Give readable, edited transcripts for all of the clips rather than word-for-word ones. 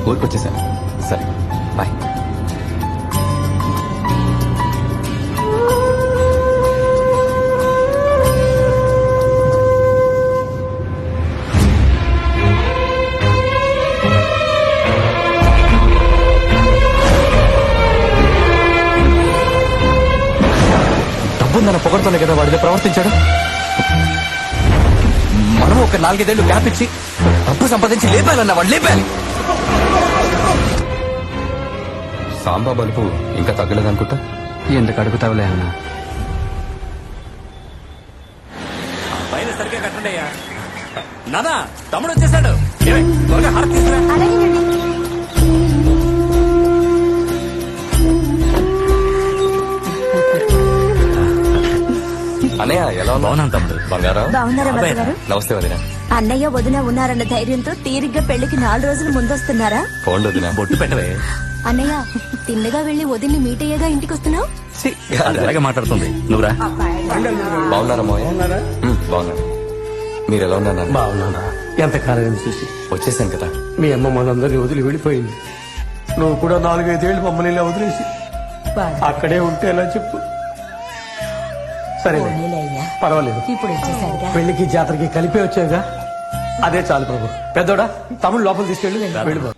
ఊరికి వచ్చేసాను. సరే బాయ్. డబ్బుందన్న పొగడుతోనే కదా వాడితో ప్రవర్తించాడు. మనం ఒక 4-5 ఏళ్ళు గ్యాప్ ఇచ్చి డబ్బు సంపాదించి లేపాలన్న వాడు లేపాలి. సాంబా బలుపు ఇంకా తగ్గలేదనుకుంటా. ఎందుకు అడుగుతావులే అన్న. పైన సరిగ్గా కట్టండి అయ్యా. నానా తమ్ముడు వచ్చేసాడు. త్వరగా హారతి తీసుకురా. అన్నయ్య ఎలా బాగున్నాను తమ్ముడు. బంగారం. బాగున్నారా భర్త గారు? నమస్తే వదిన. అన్నయ్య వదిన ఉన్నారన్న ధైర్యంతో తీరిగ్గా పెళ్లికి 4 రోజులు ముందొస్తున్నారా? ఫోన్ వదిన. బొట్టు పెట్టవే. అన్నయ్య తిన్నగా వెళ్లి వదిన్ని మీట్ అయ్యేగా ఇంటికి వస్తున్నావు. అది అలాగే మాట్లాడుతుంది. నువ్వురా. బాగున్నారా మోయ? బాగున్నాను. మీరు ఎలా ఉన్నారు? బాగున్నానా? ఎంతకాలం చూసి వచ్చేసాను కదా. మీ అమ్మ మనందరినీ వదిలి వెళ్ళిపోయింది. నువ్వు కూడా 4-5 ఏళ్ళు మమ్మల్ని ఇలా వదిలేసి అక్కడే ఉంటే ఎలా చెప్పు. సరే పర్వాలేదు, ఇప్పుడు వచ్చేసరిగా పెళ్లికి జాతరకి కలిపే వచ్చావుగా, అదే చాలు ప్రభు. పెద్దోడా తమ్ముడు లోపల తీసుకెళ్ళి వెళ్ళిపో.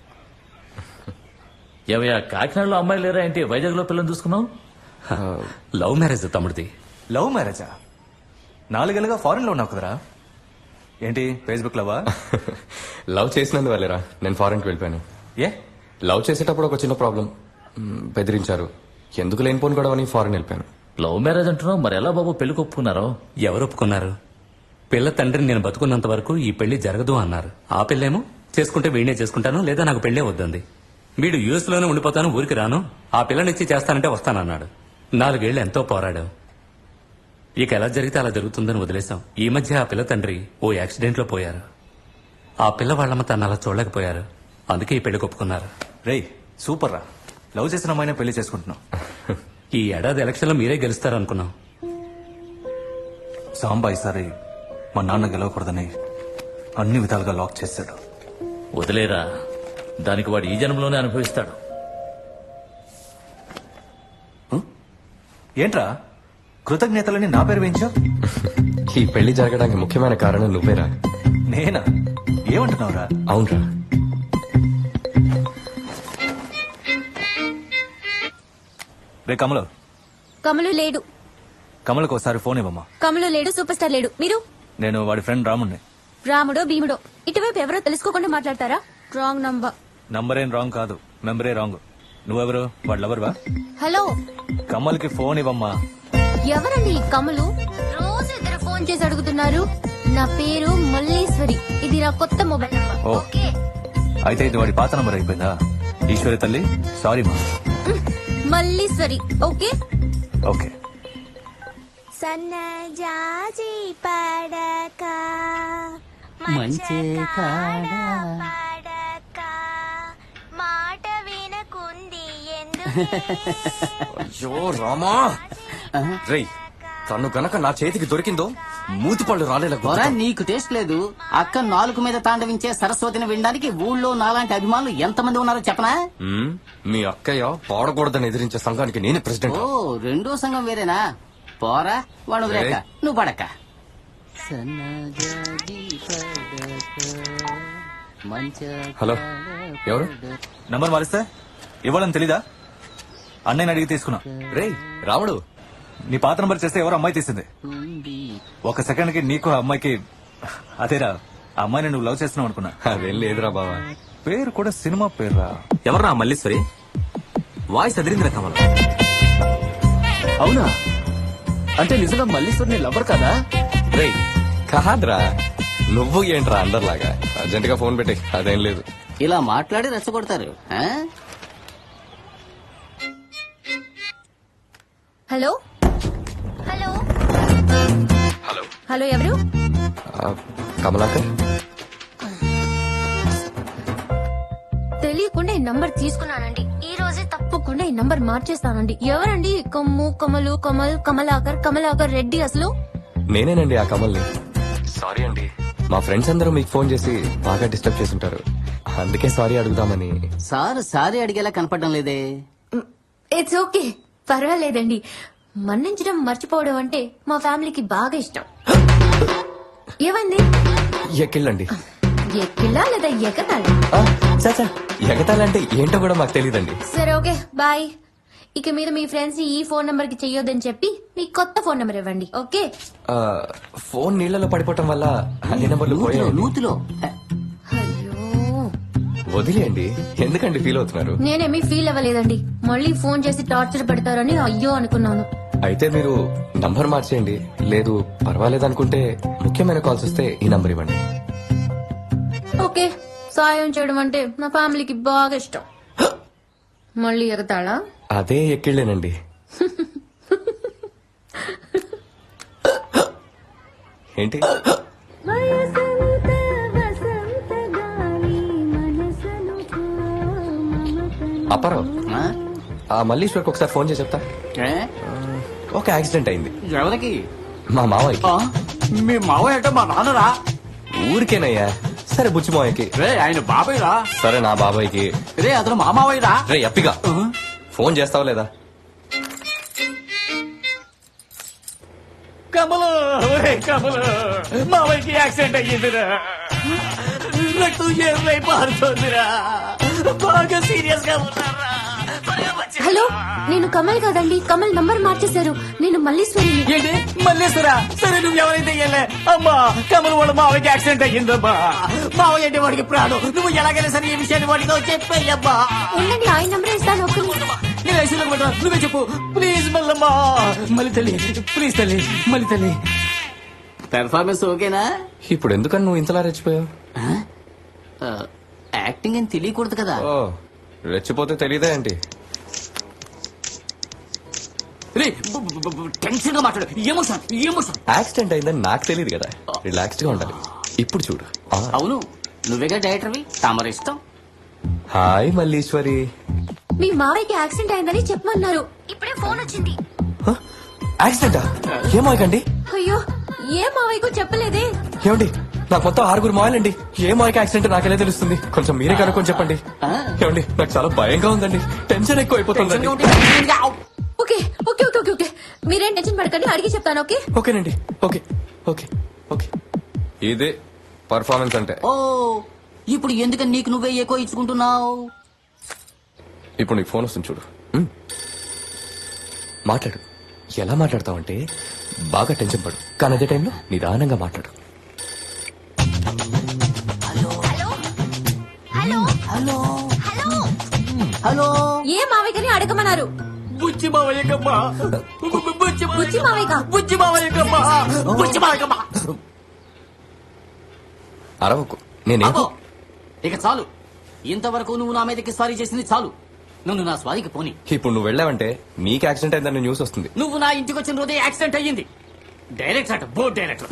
ఏవయ్యా కాకినాడలో అమ్మాయి లేరా ఏంటి? వైజాగ్ లో పిల్లలు చూసుకున్నావు? లవ్ మ్యారేజ్ తమ్ముడిది. లవ్ మ్యారేజా? 4 ఏళ్ళుగా ఫారెన్ లో ఉన్నావు కదరా. ఏంటి ఫేస్బుక్ లవా? లవ్ చేసినందువల్లేరా నేను ఫారెన్కి వెళ్ళిపోయాను. ఏ లవ్ చేసేటప్పుడు ఒక చిన్న ప్రాబ్లం, బెదిరించారు. ఎందుకు లేనిపోను కూడా అని ఫారెన్ వెళ్ళిపోయాను. లవ్ మ్యారేజ్ అంటున్నావు, మరి ఎలా బాబు పెళ్లికి ఒప్పుకున్నారో? ఎవరు ఒప్పుకున్నారు? పిల్ల తండ్రిని నేను బతుకున్నంత వరకు ఈ పెళ్లి జరగదు అన్నారు. ఆ పిల్లేమో చేసుకుంటే వీడినే చేసుకుంటాను, లేదా నాకు పెళ్లే వద్దంది. వీడు యూఎస్ లోనే ఉండిపోతాను, ఊరికి రాను, ఆ పిల్లనిచ్చి చేస్తానంటే వస్తానన్నాడు. 4 ఏళ్లు ఎంతో పోరాడాం. ఇక ఎలా జరిగితే అలా జరుగుతుందని వదిలేశాం. ఈ మధ్య ఆ పిల్ల తండ్రి ఓ యాక్సిడెంట్ లో పోయారు. ఆ పిల్ల వాళ్ళమ్మ తను అలా చూడలేకపోయారు. అందుకే ఈ పెళ్లి ఒప్పుకున్నారు. రేయ్ సూపర్ రా. లవ్ చేసిన అమ్మాయినే పెళ్లి చేసుకుంటున్నావు. ఈ ఏడాది ఎలక్షన్ లో మీరే గెలుస్తారు అనుకున్నాం. సాంబా ఈసారి మా నాన్న గెలవకూడదని అన్ని విధాలుగా లాక్ చేశాడు. వదిలేరా, దానికి వాడు ఈ జన్మలోనే అనుభవిస్తాడు. ఏంట్రా కృతజ్ఞతలని నా పేరు వేయించావు? ఈ పెళ్లి జరగడానికి ముఖ్యమైన కారణం నువ్వేరా. నేనా? ఏమంటున్నావురా? అవునరా. రే కమలు. కమలు లేడు. కమలకు ఒకసారి ఫోన్ ఇవ్వమ్మా. కమలు లేడు, సూపర్ స్టార్ లేడు. మీరు? నేను వాడి ఫ్రెండ్ రాముణ్ణి. రాముడో భీముడో ఇటువైపు ఎవరో తెలుసుకోకుండా మాట్లాడతారా? Wrong number. నంబరేం రాంగ్ కాదు, మెంబరే రాంగ్. నువ్వెవరు? వాడు లవర్వా? హలో, కమల్కి ఫోన్ ఇవ్వమ్మా. ఎవరండి ఈ కమలు? రోజు ఇద్దరు ఫోన్ చేసి అడుగుతున్నారు. నా పేరు మల్లీశ్వరి, ఇది నా కొత్త మొబైల్ నంబర్. ఓ. ఓకే. అయితే ఇది వాడి పాత నంబర్ అయిపోయిందా? ఈశ్వరి తల్లి సారీ మా. మల్లీశ్వరి. Okay okay. సన్నజాజి పడక మంచి కాడ పడక మాట వినకుంది ఎందుకు? అయ్యో రామా. రేయ్ తను గనక నా చేతికి దొరికిందో మూతి పళ్ళు రాలేలా. నీకు టేస్ట్ లేదు. అక్క నాలుగు మీద తాండవించే సరస్వతిని వినడానికి ఊళ్ళో నాలాంటి అభిమానులు ఎంతమంది ఉన్నారో చెప్పనా? మీ అక్కయ్య పాడకూడదని ఎదిరించే సంఘానికి నేనే ప్రెసిడెంట్. ఓ, రెండో సంఘం వేరేనా? పోరా వాడు వదిలేక నువ్వు పడక. హలో, ఎవరు? నంబర్ మారిస్తే ఇవ్వాలని తెలీదా? అన్నయ్యని అడిగి తీసుకున్నా. రేయ్ రాముడు, నీ పాత నంబర్ చేస్తే ఎవరు అమ్మాయి తీసింది. 1 సెకండ్ కి నీకు ఆ అమ్మాయికి అదేరా, ఆ అమ్మాయిని నువ్వు లవ్ చేస్తున్నావు అనుకున్నా. అదేం లేదురా బావా. పేరు కూడా సినిమా పేరురా. ఎవర్రా మల్లీశ్వరి? వాయిస్ అదిరిందిరా కమల. అవునా? అంటే నిజంగా మల్లీశ్వరి లవర్ కదా? రేయ్ కాదురా, నువ్వు ఏంట్రా అందరిలాగా అర్జెంట్ గా ఫోన్ పెట్టి. అదేం లేదు. ఇలా మాట్లాడి రెచ్చగొడతారు. హలో హలో హలో హలో, ఎవరు? కమలాకర్. తెలియకుండా ఈ నంబర్ తీసుకున్నానండి. ఈ రోజే తప్పకుండా ఈ నంబర్ మార్చేస్తానండి. ఎవరండి కమ్ము కమలు కమల్ కమలాకర్ కమలాకర్ రెడ్డి? అసలు నేనేనండి ఆ కమల్ని. సారీ అండి, మా ఫ్రెండ్స్ అందరూ మీకు ఫోన్ చేసి బాగా డిస్టర్బ్ చేస్తుంటారు. అందుకే సారీ అడుగుదామని. సారీ అడిగేలా కనపడడం లేదే. ఇట్స్ ఓకే, పర్వాలేదండి. మన్నించడం మర్చిపోవడం అంటే మా ఫ్యామిలీకి బాగా ఇష్టం. ఏమండి? ఎక్కిళ్ళండి. ఎక్కిలా లేదా ఎగతాళి? చాచా, ఎగతాలంటే ఏంటో కూడా మాకు తెలియదండి. సరే ఓకే బాయ్. ఇక మీద మీ ఫ్రెండ్స్ ఈ ఫోన్ నంబర్ కి చెయ్యొద్దని చెప్పి మీ కొత్త ఫోన్ నంబర్ ఇవ్వండి. ఓకే? ఫోన్ నీళ్లలో పడిపోవటం వల్ల అన్ని నెంబర్లు పోయాయండి. నూతిలో అయ్యో, వదిలేయండి, ఎందుకండి ఫీల్ అవుతున్నారు? నేనేమీ ఫీల్ అవ్వలేదండి. మళ్ళీ ఫోన్ చేసి టార్చర్ పెడతారని అయ్యో అనుకున్నాను. అయితే మీరు నంబర్ మార్చేయండి. లేదు పర్వాలేదనుకుంటే ముఖ్యమైన కాల్స్ వస్తే ఈ నంబర్ ఇవ్వండి. ఓకే, సాయం చేయడం అంటే నా ఫ్యామిలీకి బాగా ఇష్టం. మళ్ళీ ఎగతాళా? అదే ఎక్కిళ్ళేనండి. ఏంటి? అప్పారావు, ఆ? ఆ మల్లీశ్వర్కి ఒకసారి ఫోన్ చేసి చెప్తా. ఏ? ఒక యాక్సిడెంట్ అయింది ఎవరికి? మా మావయ్య. ఆ? మీ మావయ్య అంటే మా నాన్నరా? ఊరికేనయ్యా. సరే బుచ్చి మావయ్యకి. రే ఆయన బాబాయ్ రా. సరే నా బాబాయ్కి. రే అతను మా మావయ్య రా. రే అప్పిగా, ఫోన్ చేస్తావా లేదా? కమలు కమలు మావయ్యకి యాక్సిడెంట్ అయ్యిందిరా. రక్తం ఏర్లై పారుతోందిరా. బాగా సీరియస్ గా ఉన్నారా? హలో, నేను కమల్ కాదండి. కమల్ నంబర్ మార్చేశారు. నేను మల్లీశ్వరిని. ఏంటి మల్లేశ్వరా? సరే నువ్వు ఎవరైతే వెళ్ళే. అమ్మా కమలు వాళ్ళ మావయ్యకి యాక్సిడెంట్ అయ్యిందమ్మా. మావయ్య అంటే వాడికి ప్రాణం. నువ్వు ఎలాగైనా సరే ఈ విషయాన్ని వాడితో చెప్పేయమ్మా. ఉండండి, ఆయన నంబర్ ఇస్తాను. ఒక్క నిమిషం. నేను ఐసీలో పెట్టా, నువ్వే చెప్పు ప్లీజ్. మల్లమ్మా మళ్ళీ తల్లి, ప్లీజ్ తల్లి, మళ్ళీ తల్లి. పెర్ఫార్మెన్స్ ఓకేనా? ఇప్పుడు ఎందుకని నువ్వు ఇంతలా రెచ్చిపోయావు? ఆ, యాక్టింగ్ అని తెలియకూడదు కదా. ఓ, రెచ్చిపోతే తెలీదా ఏంటి? టెన్షన్ గా మాట్లాడు. Emotion emotion. యాక్సిడెంట్ అయిందని నాకు తెలియదు కదా. రిలాక్స్డ్ గా ఉండాలి. ఇప్పుడు చూడు. అవును, నువ్వేగా డైరెక్టర్వి, తమరు ఇష్టం. హాయ్ మల్లీశ్వరి. మీ మావయ్యకి యాక్సిడెంట్ అయిందని చెప్పమన్నారు. ఇప్పుడే ఫోన్ వచ్చింది. యాక్సిడెంటా? ఏమాయకండి? అయ్యో, ఏ మావయ్యకు చెప్పలేదే. ఏమండి, నాకు మొత్తం 6 మాయలండి. ఏ మాయకి యాక్సిడెంట్ నాకెలా తెలుస్తుంది? కొంచెం మీరే కనుక్కొని చెప్పండి. ఏమండి, నాకు చాలా భయంగా ఉందండి. టెన్షన్ ఎక్కువ అయిపోతుందండి. Okay okay okay okay okay, మీరేం టెన్షన్ పడకండి, అడిగి చెప్తాను. ఓకే? ఓకేనండి. Okay okay okay. ఇదే పర్ఫార్మెన్స్ అంటే. ఓ, ఇప్పుడు ఎందుకని నీకు నువ్వే ఎక్కువ ఇచ్చుకుంటున్నావు? ఇప్పుడు నీకు ఫోన్ వస్తుంది చూడు. మాట్లాడు. ఎలా మాట్లాడతావంటే బాగా టెన్షన్ పడు, కానీ అదే టైంలో నిదానంగా మాట్లాడు. Hello hello. ఏ మావయ్యని అడగమన్నారు? బుచ్చి మావయ్యకమ్మా. బుచ్చి మావయ్య. బుచ్చి మావయ్యకమ్మా. బుచ్చి మావయ్యకమ్మా. అరవకు. నేనేం ఆపో. ఇక చాలు. ఇంతవరకు నువ్వు నా మీదకి సారీ చేసింది చాలు. నన్ను నా స్వాదికి పోని. ఇప్పుడు నువ్వు వెళ్ళావంటే నీకు యాక్సిడెంట్ అయిందని న్యూస్ వస్తుంది. నువ్వు నా ఇంటికి వచ్చిన రోజే యాక్సిడెంట్ అయ్యింది. డైరెక్టర్ అట, బోర్డ్ డైరెక్టర్.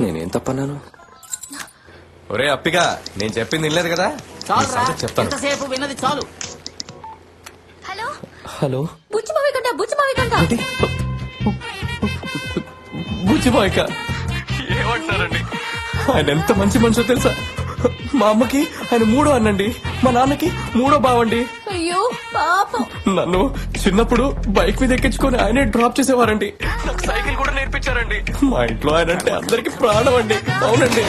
నేనేం తప్పన్నాను? ఒరే అప్పిగా, నేను చెప్పింది వినలేదు కదా. చాలు ఈ రా, సంగతి చెప్తాను. ఎంతసేపు విన్నది చాలు. Hello, hello. బుచ్చి మావయ్య కంట, బుచ్చి మావయ్య కంట. ఏంటి? బుచ్చిబాయిక ఏమంటారండి? ఆయన ఎంత మంచి మనిషో తెలుసా? మా అమ్మకి ఆయన 3వ అన్నండి, మా నాన్నకి 3వ బావండి. అయ్యో పాపం. నన్ను చిన్నప్పుడు బైక్ మీద ఎక్కించుకొని ఆయనే డ్రాప్ చేసేవారండి. నాకు సైకిల్ కూడా నేర్పించారండి. మా ఇంట్లో ఆయన అంటే అందరికి ప్రాణం అండి. అవునండి,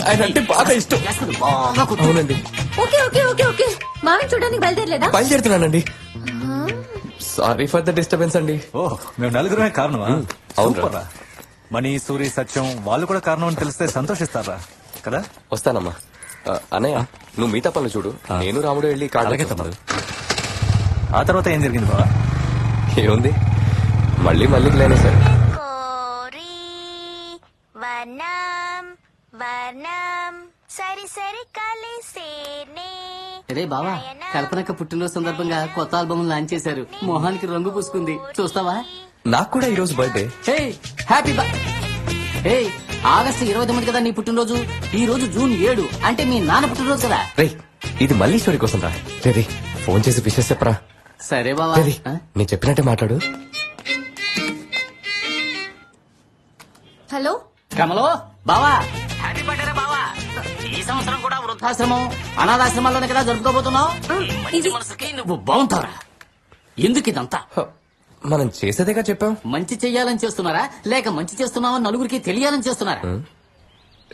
ఆయన అంటే బాగా ఇష్టం. బాగా కొట్టు. అవునండి. ఓకే ఓకే ఓకే ఓకే, మావయ్య చూడడానికి బయలుదేరలేదా? బయలుదేరుతున్నానండి. సారీ ఫర్ ద డిస్టర్బెన్స్ అండి. ఓ, మేము నలుగురమే కారణమా? అవునురా. సూపర్ రా. మణి, సూరి, సత్యం వాళ్ళు కూడా కారణం అని తెలిస్తే సంతోషిస్తారా కదా? వస్తానమ్మా. అన్నయ్య, నువ్వు మిగతా పనులు చూడు. నేను రాముడు వెళ్ళి అలాగే కాళ్ళకి తమ్ముడు. ఆ తర్వాత ఏం జరిగింది బావా? ఏముంది, మళ్ళీ మళ్ళీ లేనే సార్. కోరి వనం వనం సరి సరి కలిసేనే. రే బావా, కల్పనక్క పుట్టినరోజు సందర్భంగా కొత్త ఆల్బమ్ లాంచ్ చేశారు. మొహానికి రంగు పూసుకుంది, చూస్తావా? నాకు కూడా ఈ రోజు బర్త్డే. హే హ్యాపీ హే, ఆగస్టు 29 కదా నీ పుట్టినరోజు. ఈ రోజు జూన్ 7, అంటే మీ నాన్న పుట్టినరోజు కదా. రే, ఇది మల్లీశ్వరి కోసం రా. రే, ఫోన్ చేసి విషయం చెప్పరా. సరే బావా. రే, నేను చెప్పినట్టే మాట్లాడు. హలో కమలో బావా, హ్యాపీ బర్త్డే బావా. ఈ సంవత్సరం కూడా వృద్ధాశ్రమం అనాథాశ్రమాల్లోనే కదా జరుపుకోబోతున్నావు ఈ మంచి ఇది- మనసుకి నువ్వు బాగుంటావురా. ఎందుకు ఇదంతా? మనం చేసేదేగా చెప్పాం. మంచి చెయ్యాలని చేస్తున్నారా లేక మంచి చేస్తున్నావని నలుగురికి తెలియాలని చేస్తున్నారా?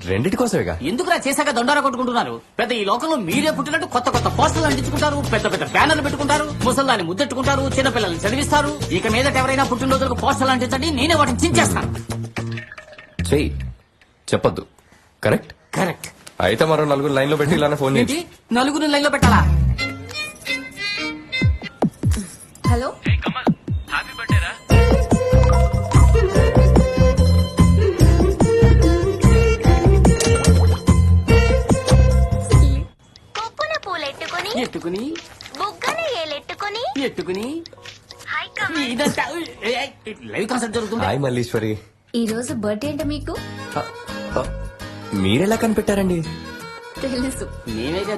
రెండిటి కోసమేగా. ఎందుకురా చేశాక దండారా కొట్టుకుంటున్నారు? పెద్ద ఈ లోకంలో మీరే పుట్టినట్టు కొత్త కొత్త పోస్టర్లు అంటించుకుంటారు, పెద్ద పెద్ద బ్యానర్లు పెట్టుకుంటారు, ముసల్దాన్ని ముద్దెట్టుకుంటారు, చిన్నపిల్లల్ని చదివిస్తారు. ఇక మీదట ఎవరైనా పుట్టినరోజులకు పోస్టర్లు అంటించండి, నేనే వాటిని చించేస్తాను. చెయ్యి, చెప్పొద్దు. కరెక్ట్. కరెక్ట్. అయితే మరో నలుగురు లైన్ లో పెట్టి ఇలానే ఫోన్ ఏంటి చేసి. నలుగురు లైన్లో పెట్టాలా? హలో కొప్పున పూలెట్టుకుని ఎత్తుకుని బుగ్గన ఏలెట్టుకుని ఎత్తుకుని హాయ్ కమల్. ఇదంతా లైవ్ కాన్సర్ట్ జరుగుతుంది. హాయ్ మల్లీశ్వరి. ఈ రోజు బర్త్డే అంటే మీకు మీరెలా కనిపెట్టారండి? తెలుసు. నేనేగా